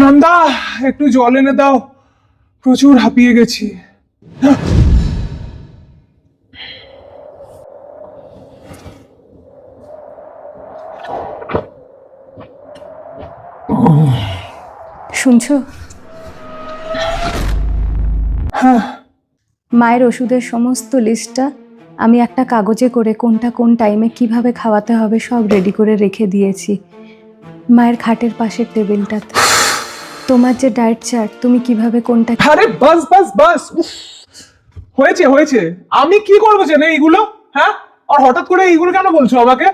নন্দা, একটু জল এনে দাও, প্রচুর হাঁপিয়ে গেছি। শুনছো? হ্যাঁ। মায়ের ওষুধের সমস্ত লিস্টটা আমি একটা কাগজে করে কোনটা কোন টাইমে কিভাবে খাওয়াতে হবে সব রেডি করে রেখে দিয়েছি মায়ের খাটের পাশের টেবিলটাতে। তোমার যে ডায়েট চার্ট, তুমি কিভাবে কোনটা। আরে বাস বাস বাস, উফ, হয়েছে হয়েছে। আমি কি করবো জেনে এইগুলো? হ্যাঁ, আর হঠাৎ করে এইগুলো কেন বলছো আমাকে?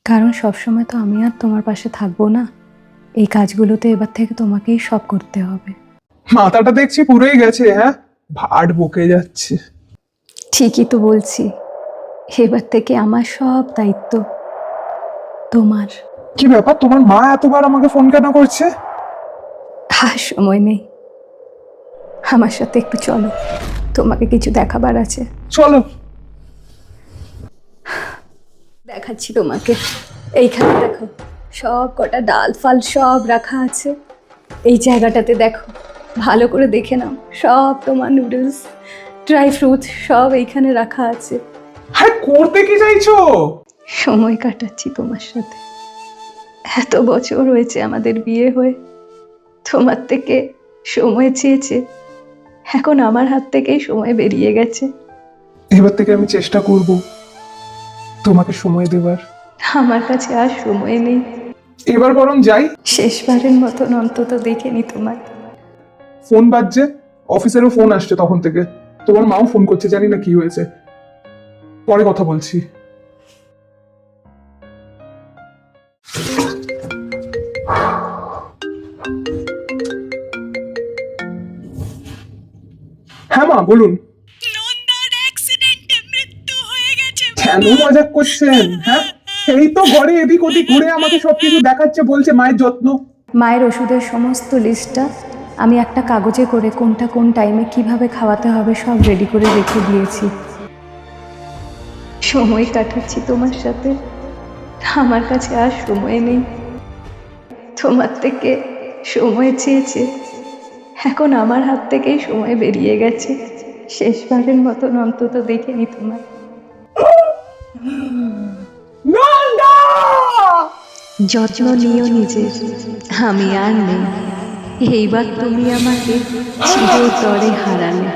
কারণ সবসময় তো আমি আর তোমার পাশে থাকবো না, এই কাজগুলোতে এবার থেকে তোমাকেই সব করতে হবে। মাথাটা দেখছি পুরোই গেছে। হ্যাঁ, ভাট বকে যাচ্ছে। ঠিকই তো বলছি, এবার থেকে আমার সব দায়িত্ব তোমার। কি ব্যাপার, তোমার মা এতবার আমাকে ফোন কেন করছে? আর সময় নেই, আমার সাথে একটু চলো, তোমাকে কিছু দেখাবার আছে। চলো। দেখাচ্ছি তোমাকে, এইখানে দেখো সব কটা ডাল ফাল সব রাখা আছে। এই জায়গাটাতে দেখো, ভালো করে দেখে নাও, সব তোমার নুডলস, ড্রাই ফ্রুট সব এইখানে রাখা আছে। হ্যাঁ, করতে কি চাইছো? সময় কাটাচ্ছি তোমার সাথে, এত বছর হয়েছে আমাদের বিয়ে হয়ে, তোমার থেকে সময় চেয়েছে, এখন আমার হাত থেকেই সময় বেরিয়ে গেছে। এবার থেকে আমি চেষ্টা করব তোমাকে সময় দেবার। আমার কাছে আর সময় নেই, এবার বরং যাই। শেষবারের মতন অন্তত দেখে নি তোমার। ফোন বাজছে, অফিসেরও ফোন আসছে তখন থেকে। তোমার মাও ফোন করছে, জানি না কি হয়েছে। পরে কথা বলছি। হ্যাঁ মা, বলুন। নন্দার অ্যাক্সিডেন্টে মৃত্যু হয়ে গেছে। কেন মজাক করছেন? হ্যাঁ, এই তো ঘরে এদিক ওদিক ঘুরে আমাকে সবকিছু দেখাচ্ছে, বলছে মায়ের যত্ন। মায়ের ওষুধের সমস্ত লিস্টটা আমি একটা কাগজে করে কোনটা কোন টাইমে কিভাবে খাওয়াতে হবে সব রেডি করে রেখে দিয়েছি। সময় কাটাচ্ছি তোমার সাথে, আমার কাছে আর সময় নেই, তোমার থেকে সময় চেয়েছে, এখন আমার হাত থেকেই সময় বেরিয়ে গেছে। শেষবারের মতন অন্তত দেখে নি তোমার। নন্দা! যত্ন নিও নিজের, আমি আর নেই, এইবার তুমি আমাকে চিরতরে হারালে।